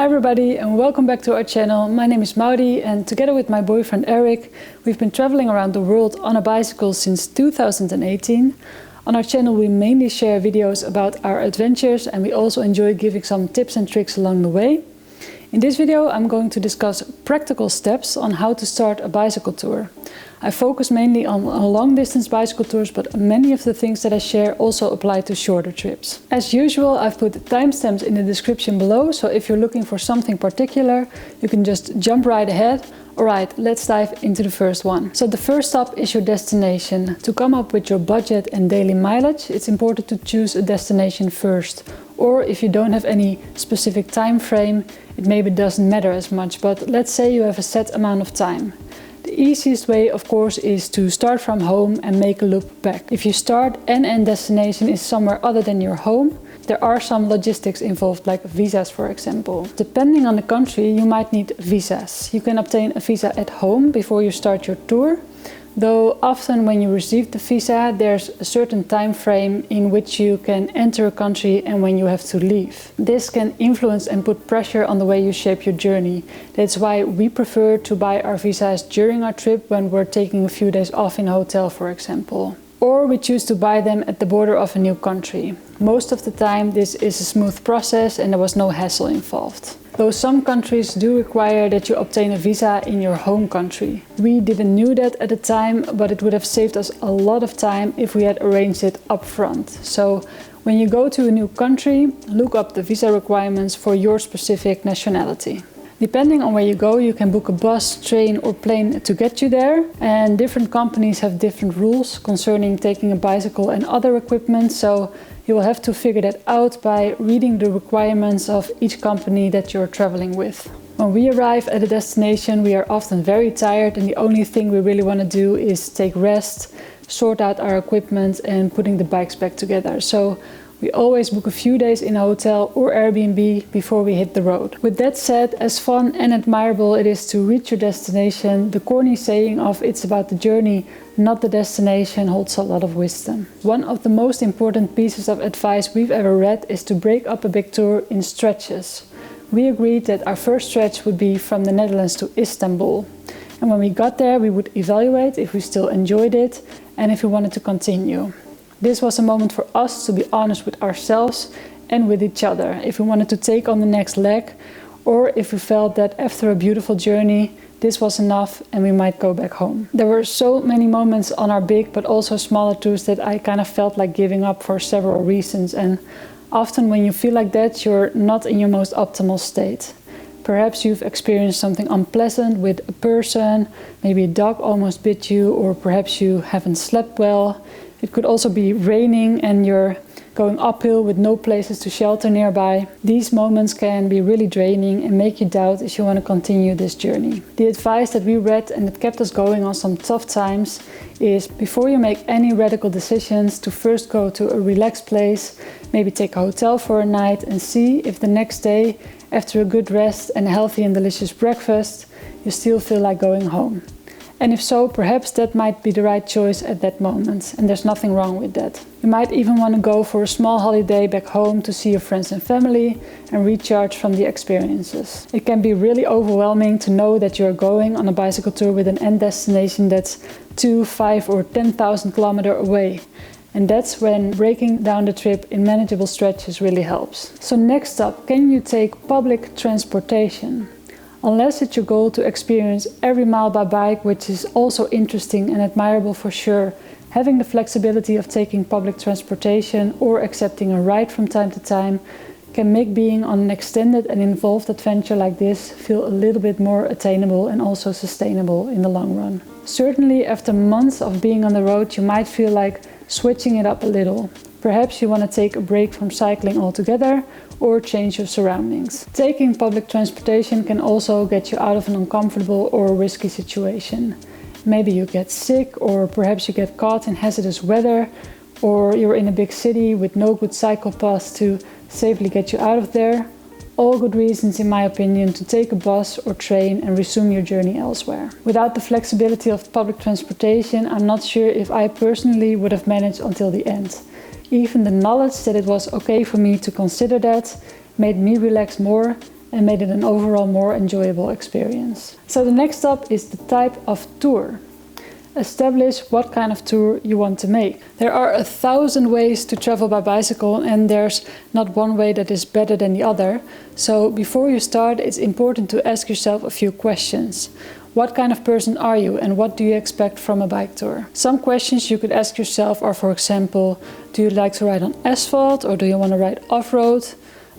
Hi everybody and welcome back to our channel. My name is Maudi and together with my boyfriend Eric, we've been traveling around the world on a bicycle since 2018. On our channel we mainly share videos about our adventures and we also enjoy giving some tips and tricks along the way. In this video I'm going to discuss practical steps on how to start a bicycle tour. I focus mainly on long distance bicycle tours, but many of the things that I share also apply to shorter trips. As usual, I've put timestamps in the description below, so if you're looking for something particular, you can just jump right ahead. Alright, let's dive into the first one. So the first stop is your destination. To come up with your budget and daily mileage, it's important to choose a destination first. Or if you don't have any specific time frame, it maybe doesn't matter as much, but let's say you have a set amount of time. The easiest way, of course, is to start from home and make a loop back. If your start and end destination is somewhere other than your home, there are some logistics involved, like visas for example. Depending on the country, you might need visas. You can obtain a visa at home before you start your tour, though often when you receive the visa, there's a certain time frame in which you can enter a country and when you have to leave. This can influence and put pressure on the way you shape your journey. That's why we prefer to buy our visas during our trip when we're taking a few days off in a hotel, for example. Or we choose to buy them at the border of a new country. Most of the time this is a smooth process and there was no hassle involved. Though some countries do require that you obtain a visa in your home country. We didn't know that at the time, but it would have saved us a lot of time if we had arranged it up front. So when you go to a new country, look up the visa requirements for your specific nationality. Depending on where you go, you can book a bus, train or plane to get you there. And different companies have different rules concerning taking a bicycle and other equipment, so you will have to figure that out by reading the requirements of each company that you're traveling with. When we arrive at a destination, we are often very tired and the only thing we really want to do is take rest, sort out our equipment and putting the bikes back together. So we always book a few days in a hotel or Airbnb before we hit the road. With that said, as fun and admirable it is to reach your destination, the corny saying of "it's about the journey, not the destination" holds a lot of wisdom. One of the most important pieces of advice we've ever read is to break up a big tour in stretches. We agreed that our first stretch would be from the Netherlands to Istanbul. And when we got there, we would evaluate if we still enjoyed it and if we wanted to continue. This was a moment for us to be honest with ourselves and with each other, if we wanted to take on the next leg or if we felt that after a beautiful journey this was enough and we might go back home. There were so many moments on our big but also smaller tours that I kind of felt like giving up for several reasons, and often when you feel like that you're not in your most optimal state. Perhaps you've experienced something unpleasant with a person, maybe a dog almost bit you, or perhaps you haven't slept well. It could also be raining and you're going uphill with no places to shelter nearby. These moments can be really draining and make you doubt if you want to continue this journey. The advice that we read and that kept us going on some tough times is, before you make any radical decisions, to first go to a relaxed place, maybe take a hotel for a night and see if the next day, after a good rest and a healthy and delicious breakfast, you still feel like going home. And if so, perhaps that might be the right choice at that moment, and there's nothing wrong with that. You might even want to go for a small holiday back home to see your friends and family and recharge from the experiences. It can be really overwhelming to know that you're going on a bicycle tour with an end destination that's 2, 5 or 10,000 kilometers away. And that's when breaking down the trip in manageable stretches really helps. So next up, can you take public transportation? Unless it's your goal to experience every mile by bike, which is also interesting and admirable for sure, having the flexibility of taking public transportation or accepting a ride from time to time can make being on an extended and involved adventure like this feel a little bit more attainable and also sustainable in the long run. Certainly after months of being on the road, you might feel like switching it up a little. Perhaps you want to take a break from cycling altogether or change your surroundings. Taking public transportation can also get you out of an uncomfortable or risky situation. Maybe you get sick, or perhaps you get caught in hazardous weather, or you're in a big city with no good cycle paths to safely get you out of there. All good reasons, in my opinion, to take a bus or train and resume your journey elsewhere. Without the flexibility of public transportation, I'm not sure if I personally would have managed until the end. Even the knowledge that it was okay for me to consider that made me relax more and made it an overall more enjoyable experience. So the next stop is the type of tour. Establish what kind of tour you want to make. There are 1,000 ways to travel by bicycle, and there's not one way that is better than the other. So before you start, it's important to ask yourself a few questions. What kind of person are you, and what do you expect from a bike tour? Some questions you could ask yourself are, for example, do you like to ride on asphalt, or do you want to ride off-road?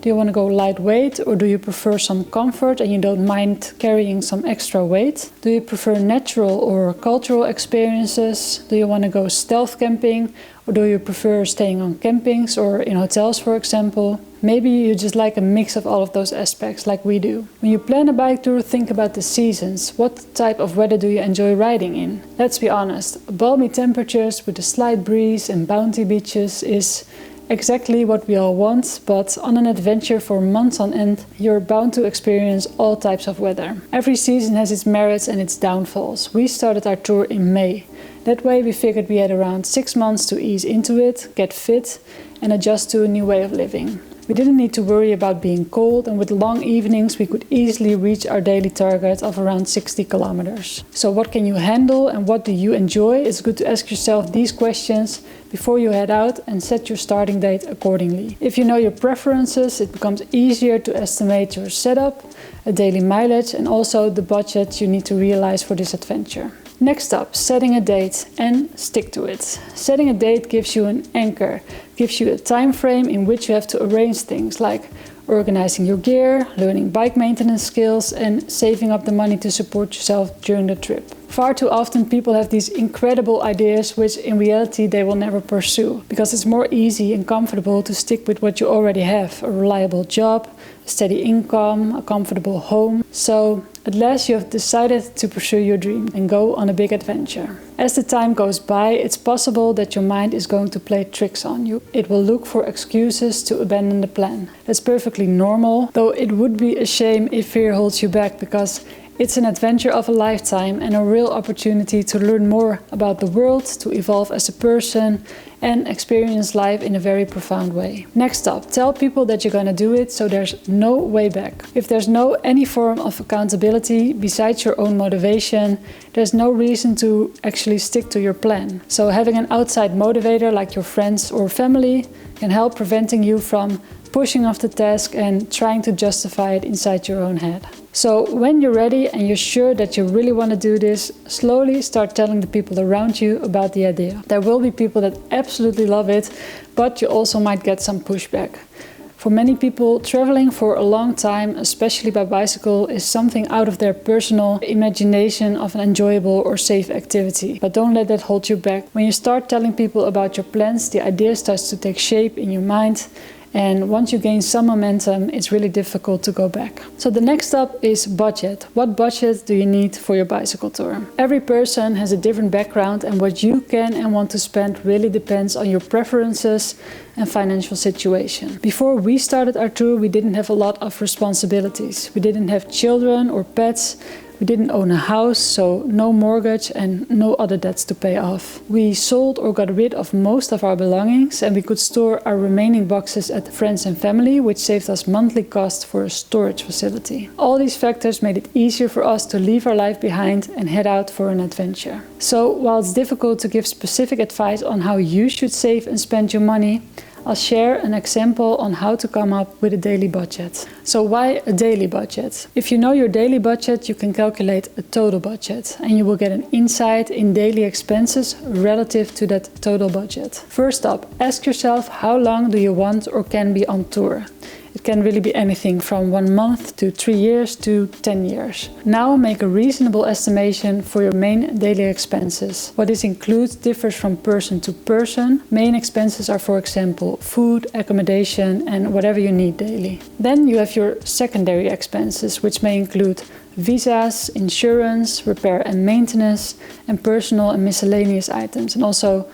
Do you want to go lightweight, or do you prefer some comfort and you don't mind carrying some extra weight? Do you prefer natural or cultural experiences? Do you want to go stealth camping, or do you prefer staying on campings or in hotels, for example? Maybe you just like a mix of all of those aspects, like we do. When you plan a bike tour, think about the seasons. What type of weather do you enjoy riding in? Let's be honest, balmy temperatures with a slight breeze and bounty beaches is exactly what we all want, but on an adventure for months on end, you're bound to experience all types of weather. Every season has its merits and its downfalls. We started our tour in May. That way we figured we had around 6 months to ease into it, get fit, and adjust to a new way of living. We didn't need to worry about being cold, and with long evenings we could easily reach our daily target of around 60 kilometers. So what can you handle and what do you enjoy? It's good to ask yourself these questions before you head out and set your starting date accordingly. If you know your preferences, it becomes easier to estimate your setup, a daily mileage, and also the budget you need to realize for this adventure. Next up, setting a date and stick to it. Setting a date gives you an anchor, gives you a time frame in which you have to arrange things like organizing your gear, learning bike maintenance skills, and saving up the money to support yourself during the trip. Far too often people have these incredible ideas which in reality they will never pursue, because it's more easy and comfortable to stick with what you already have: a reliable job, a steady income, a comfortable home. So at last you have decided to pursue your dream and go on a big adventure. As the time goes by, it's possible that your mind is going to play tricks on you. It will look for excuses to abandon the plan. That's perfectly normal, though it would be a shame if fear holds you back, because it's an adventure of a lifetime and a real opportunity to learn more about the world, to evolve as a person, and experience life in a very profound way. Next up, tell people that you're gonna do it so there's no way back. If there's no any form of accountability besides your own motivation, there's no reason to actually stick to your plan. So having an outside motivator like your friends or family can help preventing you from pushing off the task and trying to justify it inside your own head. So when you're ready and you're sure that you really want to do this, slowly start telling the people around you about the idea. There will be people that absolutely love it, but you also might get some pushback. For many people, traveling for a long time, especially by bicycle, is something out of their personal imagination of an enjoyable or safe activity. But don't let that hold you back. When you start telling people about your plans, the idea starts to take shape in your mind. And once you gain some momentum, it's really difficult to go back. So the next step is budget. What budget do you need for your bicycle tour? Every person has a different background, and what you can and want to spend really depends on your preferences and financial situation. Before we started our tour, we didn't have a lot of responsibilities. We didn't have children or pets. We didn't own a house, so no mortgage and no other debts to pay off. We sold or got rid of most of our belongings, and we could store our remaining boxes at friends and family, which saved us monthly costs for a storage facility. All these factors made it easier for us to leave our life behind and head out for an adventure. So while it's difficult to give specific advice on how you should save and spend your money, I'll share an example on how to come up with a daily budget. So why a daily budget? If you know your daily budget, you can calculate a total budget, and you will get an insight in daily expenses relative to that total budget. First up, ask yourself, how long do you want or can be on tour? It can really be anything from 1 month to 3 years to 10 years. Now make a reasonable estimation for your main daily expenses. What this includes differs from person to person. Main expenses are, for example, food, accommodation, and whatever you need daily. Then you have your secondary expenses, which may include visas, insurance, repair and maintenance, and personal and miscellaneous items, and also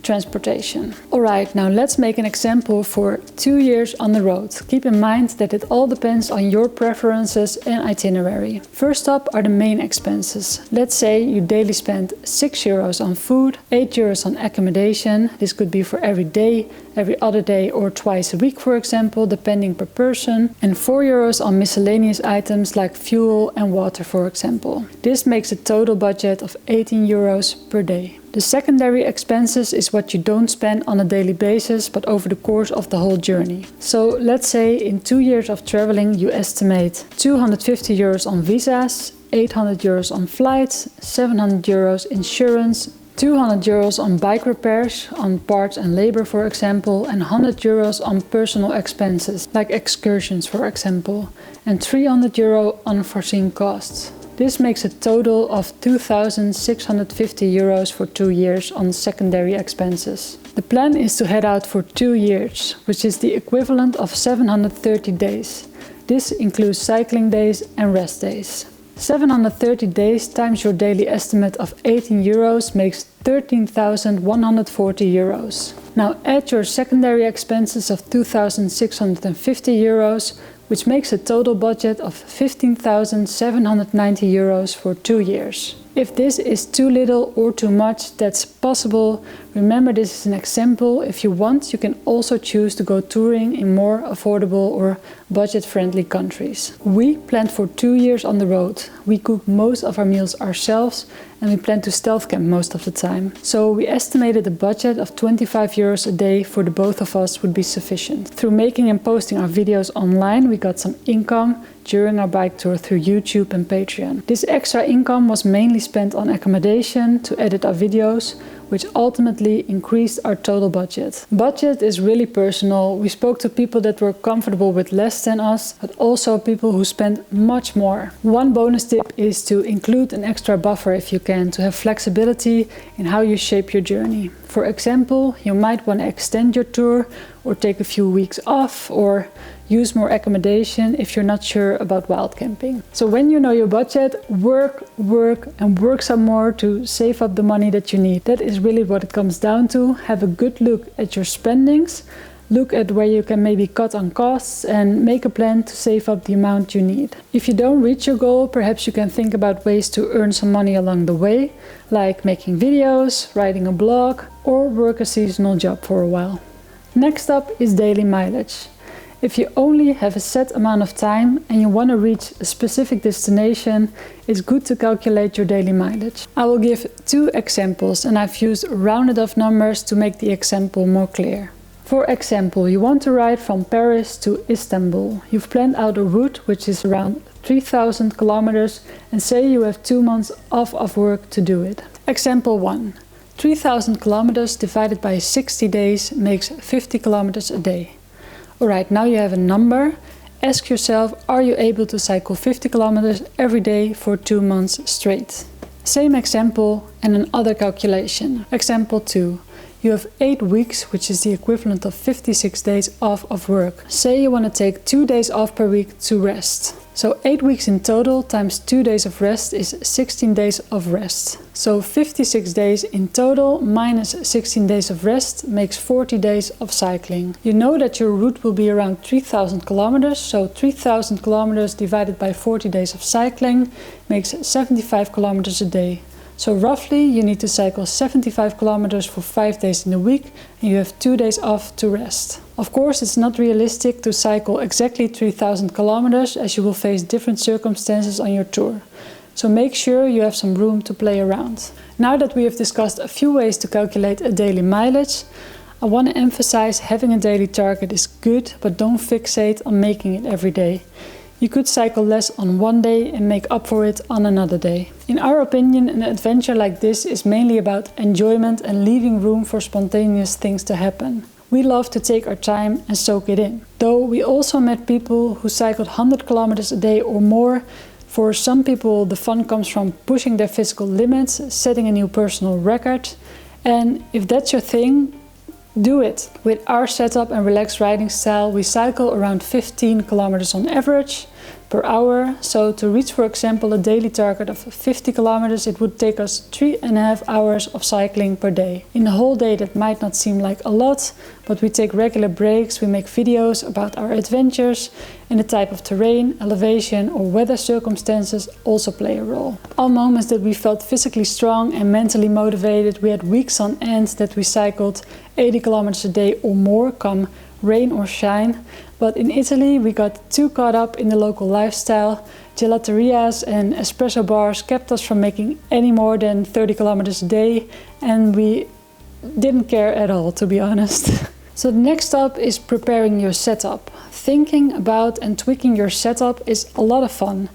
transportation. Alright, now let's make an example for 2 years on the road. Keep in mind that it all depends on your preferences and itinerary. First up are the main expenses. Let's say you daily spend €6 on food, €8 on accommodation. This could be for every day, every other day or twice a week for example, depending per person, and €4 on miscellaneous items like fuel and water for example. This makes a total budget of €18 per day. The secondary expenses is what you don't spend on a daily basis but over the course of the whole journey. So let's say in 2 years of traveling you estimate €250 on visas, €800 on flights, €700 insurance, €200 on bike repairs, on parts and labor for example, and €100 on personal expenses like excursions for example, and €300 unforeseen costs. This makes a total of €2,650 for 2 years on secondary expenses. The plan is to head out for 2 years, which is the equivalent of 730 days. This includes cycling days and rest days. 730 days times your daily estimate of €18 makes €13,140. Now add your secondary expenses of €2,650, which makes a total budget of €15,790 for 2 years. If this is too little or too much, that's possible. Remember, this is an example. If you want, you can also choose to go touring in more affordable or budget-friendly countries. We planned for 2 years on the road. We cook most of our meals ourselves and we plan to stealth camp most of the time. So we estimated a budget of €25 a day for the both of us would be sufficient. Through making and posting our videos online, we got some income during our bike tour through YouTube and Patreon. This extra income was mainly spent on accommodation to edit our videos, which ultimately increased our total budget. Budget is really personal. We spoke to people that were comfortable with less than us, but also people who spend much more. One bonus tip is to include an extra buffer if you can, to have flexibility in how you shape your journey. For example, you might want to extend your tour or take a few weeks off or use more accommodation if you're not sure about wild camping. So when you know your budget, work some more to save up the money that you need. That is really what it comes down to. Have a good look at your spendings, look at where you can maybe cut on costs and make a plan to save up the amount you need. If you don't reach your goal, perhaps you can think about ways to earn some money along the way, like making videos, writing a blog, or work a seasonal job for a while. Next up is daily mileage. If you only have a set amount of time and you want to reach a specific destination, it's good to calculate your daily mileage. I will give 2 examples and I've used rounded off numbers to make the example more clear. For example, you want to ride from Paris to Istanbul. You've planned out a route which is around 3,000 kilometers and say you have 2 months off of work to do it. Example 1. 3,000 kilometers divided by 60 days makes 50 kilometers a day. Alright, now you have a number. Ask yourself, are you able to cycle 50 kilometers every day for 2 months straight? Same example and another calculation. Example 2. You have 8 weeks, which is the equivalent of 56 days off of work. Say you want to take 2 days off per week to rest. So 8 weeks in total times 2 days of rest is 16 days of rest. So 56 days in total minus 16 days of rest makes 40 days of cycling. You know that your route will be around 3,000 kilometers, so 3,000 kilometers divided by 40 days of cycling makes 75 kilometers a day. So roughly you need to cycle 75 kilometers for 5 days in a week and you have 2 days off to rest. Of course, it's not realistic to cycle exactly 3,000 kilometers as you will face different circumstances on your tour. So make sure you have some room to play around. Now that we have discussed a few ways to calculate a daily mileage, I want to emphasize having a daily target is good, but don't fixate on making it every day. You could cycle less on one day and make up for it on another day. In our opinion, an adventure like this is mainly about enjoyment and leaving room for spontaneous things to happen. We love to take our time and soak it in. Though we also met people who cycled 100 kilometers a day or more. For some people the fun comes from pushing their physical limits, setting a new personal record. And if that's your thing, do it. With our setup and relaxed riding style, we cycle around 15 kilometers on average. per hour. So to reach, for example, a daily target of 50 kilometers, it would take us 3.5 hours of cycling per day. In the whole day that might not seem like a lot, but we take regular breaks, we make videos about our adventures, and the type of terrain, elevation or weather circumstances also play a role. All moments that we felt physically strong and mentally motivated, we had weeks on end that we cycled 80 kilometers a day or more, come rain or shine. But in Italy we got too caught up in the local lifestyle. Gelaterias and espresso bars kept us from making any more than 30 kilometers a day, and we didn't care at all, to be honest. So the next step is preparing your setup. Thinking about and tweaking your setup is a lot of fun.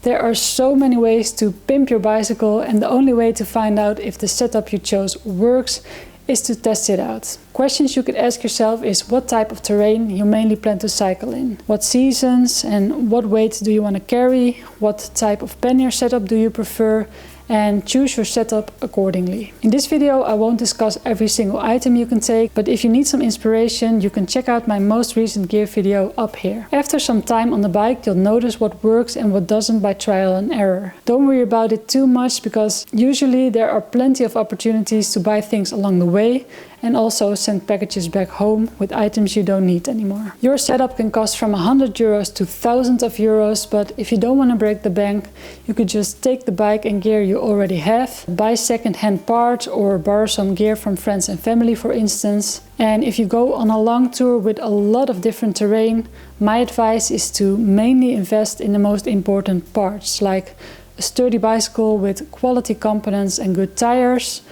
There are so many ways to pimp your bicycle, and the only way to find out if the setup you chose works is to test it out. Questions you could ask yourself is what type of terrain you mainly plan to cycle in, what seasons and what weight do you want to carry, what type of pannier setup do you prefer, and choose your setup accordingly. In this video I won't discuss every single item you can take, but if you need some inspiration you can check out my most recent gear video up here. After some time on the bike you'll notice what works and what doesn't by trial and error. Don't worry about it too much, because usually there are plenty of opportunities to buy things along the way and also send packages back home with items you don't need anymore. Your setup can cost from 100 euros to thousands of euros, but if you don't want to break the bank, you could just take the bike and gear you already have, buy second-hand parts or borrow some gear from friends and family, for instance. And if you go on a long tour with a lot of different terrain, my advice is to mainly invest in the most important parts, like a sturdy bicycle with quality components and good tires,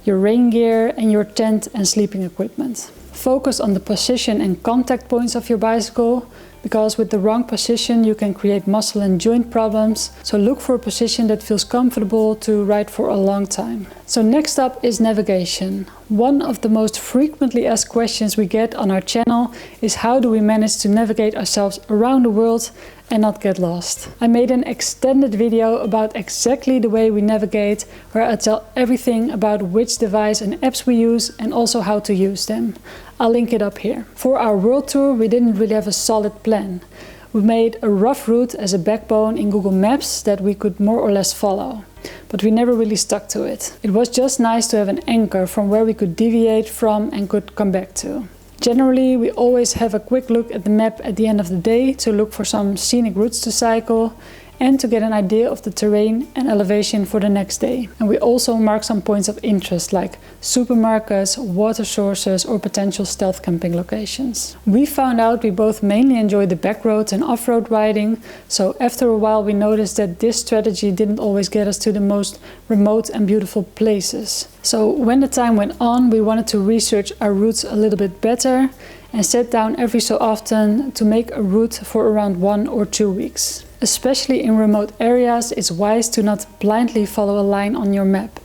your rain gear and your tent and sleeping equipment. Focus on the position and contact points of your bicycle, because with the wrong position you can create muscle and joint problems. So look for a position that feels comfortable to ride for a long time. So next up is navigation. One of the most frequently asked questions we get on our channel is how do we manage to navigate ourselves around the world and not get lost. I made an extended video about exactly the way we navigate, where I tell everything about which device and apps we use and also how to use them. I'll link it up here. For our world tour we didn't really have a solid plan. We made a rough route as a backbone in Google Maps that we could more or less follow, but we never really stuck to it. It was just nice to have an anchor from where we could deviate from and could come back to. Generally, we always have a quick look at the map at the end of the day to look for some scenic routes to cycle and to get an idea of the terrain and elevation for the next day. And we also mark some points of interest like supermarkets, water sources or potential stealth camping locations. We found out we both mainly enjoy the back roads and off-road riding, so after a while we noticed that this strategy didn't always get us to the most remote and beautiful places. So when the time went on, we wanted to research our routes a little bit better and sat down every so often to make a route for around 1 or 2 weeks. Especially in remote areas, it's wise to not blindly follow a line on your map.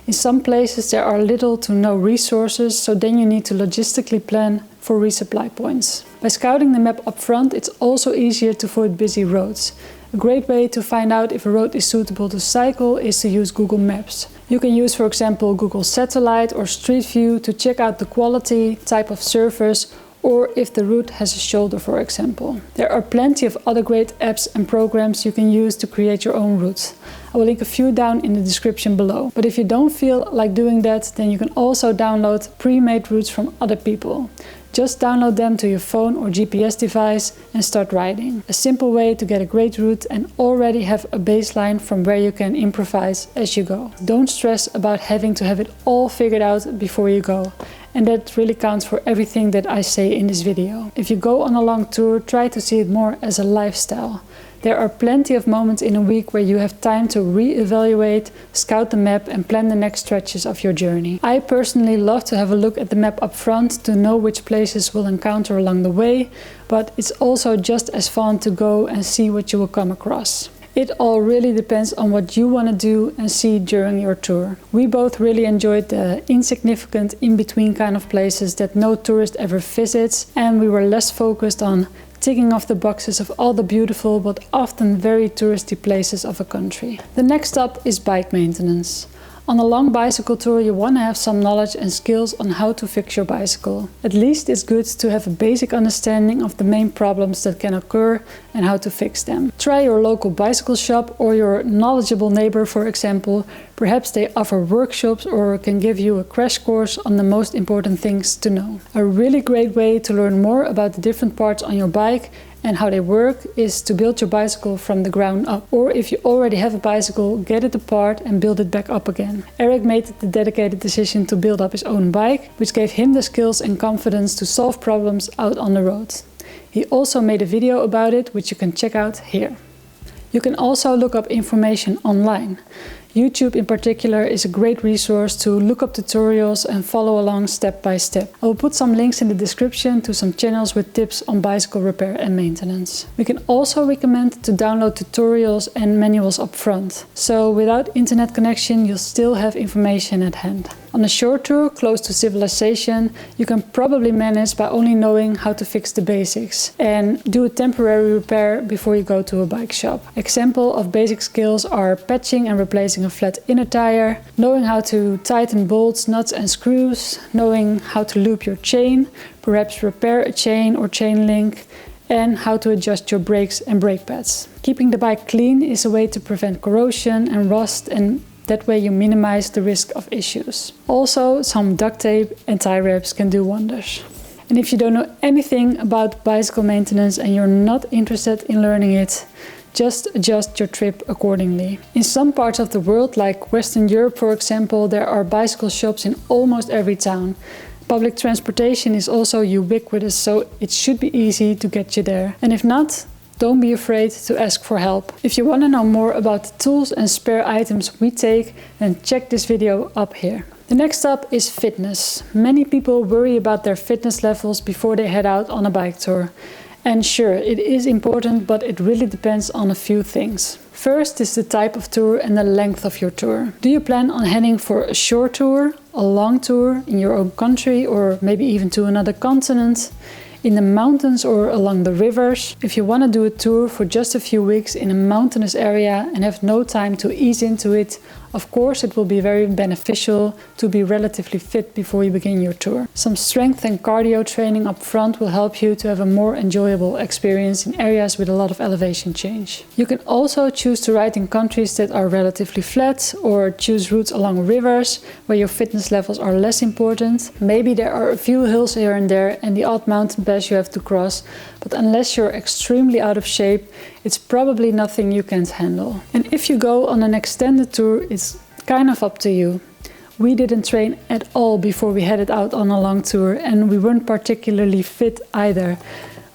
In some places there are little to no resources, so then you need to logistically plan for resupply points. By scouting the map up front, it's also easier to avoid busy roads. A great way to find out if a road is suitable to cycle is to use Google Maps. You can use, for example, Google Satellite or Street View to check out the quality, type of surface, or if the route has a shoulder, for example. There are plenty of other great apps and programs you can use to create your own routes. I will link a few down in the description below. But if you don't feel like doing that, then you can also download pre-made routes from other people. Just download them to your phone or GPS device and start riding. A simple way to get a great route and already have a baseline from where you can improvise as you go. Don't stress about having to have it all figured out before you go. And that really counts for everything that I say in this video. If you go on a long tour, try to see it more as a lifestyle. There are plenty of moments in a week where you have time to re-evaluate, scout the map and plan the next stretches of your journey. I personally love to have a look at the map up front to know which places we'll encounter along the way, but it's also just as fun to go and see what you will come across. It all really depends on what you want to do and see during your tour. We both really enjoyed the insignificant in-between kind of places that no tourist ever visits, and we were less focused on ticking off the boxes of all the beautiful but often very touristy places of a country. The next up is bike maintenance. On a long bicycle tour you want to have some knowledge and skills on how to fix your bicycle. At least it's good to have a basic understanding of the main problems that can occur and how to fix them. Try your local bicycle shop or your knowledgeable neighbor, for example. Perhaps they offer workshops or can give you a crash course on the most important things to know. A really great way to learn more about the different parts on your bike and how they work is to build your bicycle from the ground up. Or if you already have a bicycle, get it apart and build it back up again. Eric made the dedicated decision to build up his own bike, which gave him the skills and confidence to solve problems out on the road. He also made a video about it, which you can check out here. You can also look up information online. YouTube in particular is a great resource to look up tutorials and follow along step by step. I will put some links in the description to some channels with tips on bicycle repair and maintenance. We can also recommend to download tutorials and manuals up front. So without internet connection you'll still have information at hand. On a short tour close to civilization, you can probably manage by only knowing how to fix the basics and do a temporary repair before you go to a bike shop. Example of basic skills are patching and replacing a flat inner tire, knowing how to tighten bolts, nuts and screws, knowing how to loop your chain, perhaps repair a chain or chain link, and how to adjust your brakes and brake pads. Keeping the bike clean is a way to prevent corrosion and rust, and that way you minimize the risk of issues. Also, some duct tape and tie wraps can do wonders. And if you don't know anything about bicycle maintenance and you're not interested in learning it, just adjust your trip accordingly. In some parts of the world, like Western Europe for example, there are bicycle shops in almost every town. Public transportation is also ubiquitous, so it should be easy to get you there. And if not, don't be afraid to ask for help. If you want to know more about the tools and spare items we take, then check this video up here. The next up is fitness. Many people worry about their fitness levels before they head out on a bike tour. And sure, it is important, but it really depends on a few things. First is the type of tour and the length of your tour. Do you plan on heading for a short tour, a long tour in your own country, or maybe even to another continent? In the mountains or along the rivers? If you want to do a tour for just a few weeks in a mountainous area and have no time to ease into it, of course it will be very beneficial to be relatively fit before you begin your tour. Some strength and cardio training up front will help you to have a more enjoyable experience in areas with a lot of elevation change. You can also choose to ride in countries that are relatively flat, or choose routes along rivers where your fitness levels are less important. Maybe there are a few hills here and there and the odd mountain pass you have to cross, but unless you're extremely out of shape, it's probably nothing you can't handle. And if you go on an extended tour, it's kind of up to you. We didn't train at all before we headed out on a long tour, and we weren't particularly fit either.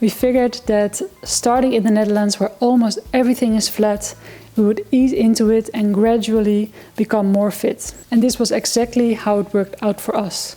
We figured that starting in the Netherlands, where almost everything is flat, we would ease into it and gradually become more fit. And this was exactly how it worked out for us.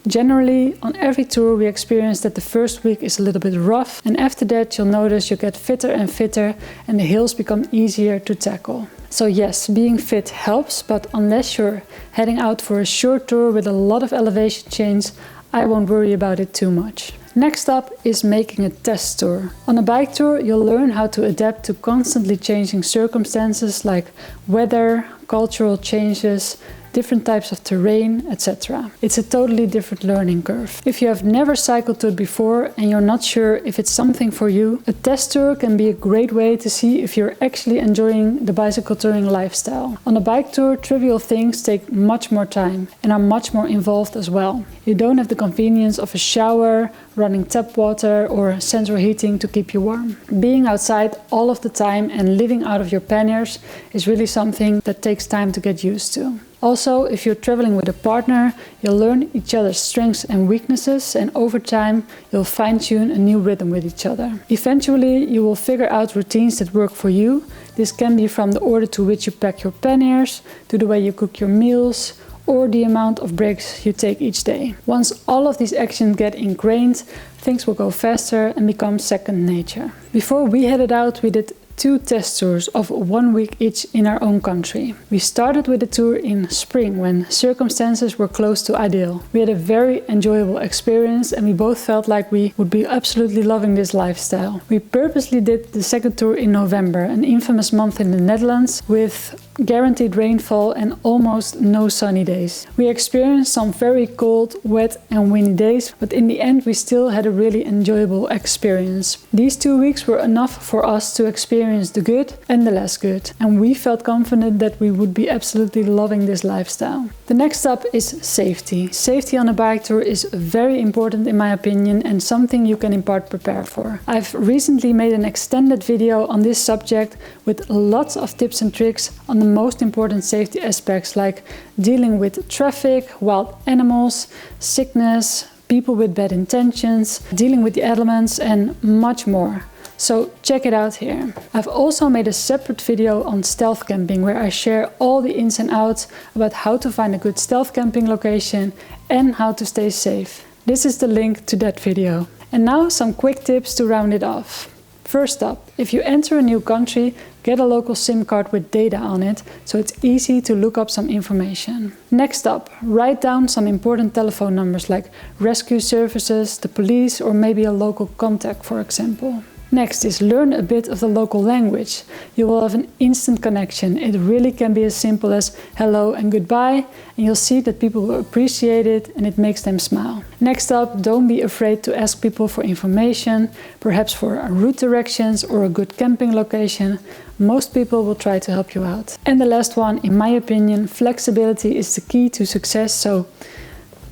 Generally, on every tour we experience that the first week is a little bit rough, and after that you'll notice you get fitter and fitter and the hills become easier to tackle. So yes, being fit helps, but unless you're heading out for a short tour with a lot of elevation change, I won't worry about it too much. Next up is making a test tour. On a bike tour you'll learn how to adapt to constantly changing circumstances like weather, cultural changes, different types of terrain, etc. It's a totally different learning curve. If you have never cycled toured before and you're not sure if it's something for you, a test tour can be a great way to see if you're actually enjoying the bicycle touring lifestyle. On a bike tour, trivial things take much more time and are much more involved as well. You don't have the convenience of a shower, running tap water or central heating to keep you warm. Being outside all of the time and living out of your panniers is really something that takes time to get used to. Also, if you're traveling with a partner, you'll learn each other's strengths and weaknesses, and over time you'll fine-tune a new rhythm with each other. Eventually you will figure out routines that work for you. This can be from the order to which you pack your panniers, to the way you cook your meals, or the amount of breaks you take each day. Once all of these actions get ingrained, things will go faster and become second nature. Before we headed out, we did 2 test tours of 1 week each in our own country. We started with a tour in spring when circumstances were close to ideal. We had a very enjoyable experience and we both felt like we would be absolutely loving this lifestyle. We purposely did the second tour in November, an infamous month in the Netherlands with guaranteed rainfall and almost no sunny days. We experienced some very cold, wet and windy days, but in the end we still had a really enjoyable experience. These 2 weeks were enough for us to experience the good and the less good, and we felt confident that we would be absolutely loving this lifestyle. The next up is safety. Safety on a bike tour is very important in my opinion and something you can in part prepare for. I've recently made an extended video on this subject with lots of tips and tricks on the most important safety aspects like dealing with traffic, wild animals, sickness, people with bad intentions, dealing with the elements and much more. So check it out here. I've also made a separate video on stealth camping where I share all the ins and outs about how to find a good stealth camping location and how to stay safe. This is the link to that video. And now some quick tips to round it off. First up, if you enter a new country, get a local SIM card with data on it, so it's easy to look up some information. Next up, write down some important telephone numbers like rescue services, the police or maybe a local contact for example. Next is learn a bit of the local language. You will have an instant connection. It really can be as simple as hello and goodbye, and you'll see that people will appreciate it and it makes them smile. Next up, don't be afraid to ask people for information, perhaps for route directions or a good camping location. Most people will try to help you out. And the last one, in my opinion, flexibility is the key to success, so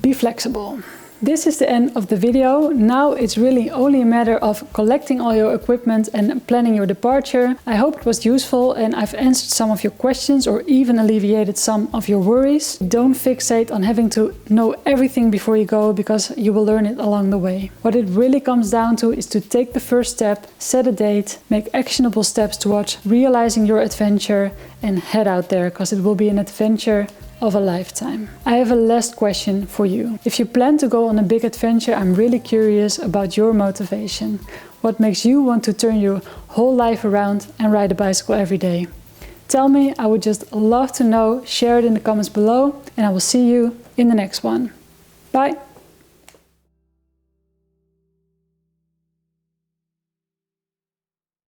be flexible. This is the end of the video. Now it's really only a matter of collecting all your equipment and planning your departure. I hope it was useful and I've answered some of your questions or even alleviated some of your worries. Don't fixate on having to know everything before you go because you will learn it along the way. What it really comes down to is to take the first step, set a date, make actionable steps towards realizing your adventure and head out there because it will be an adventure of a lifetime. I have a last question for you. If you plan to go on a big adventure, I'm really curious about your motivation. What makes you want to turn your whole life around and ride a bicycle every day? Tell me, I would just love to know. Share it in the comments below and I will see you in the next one. Bye!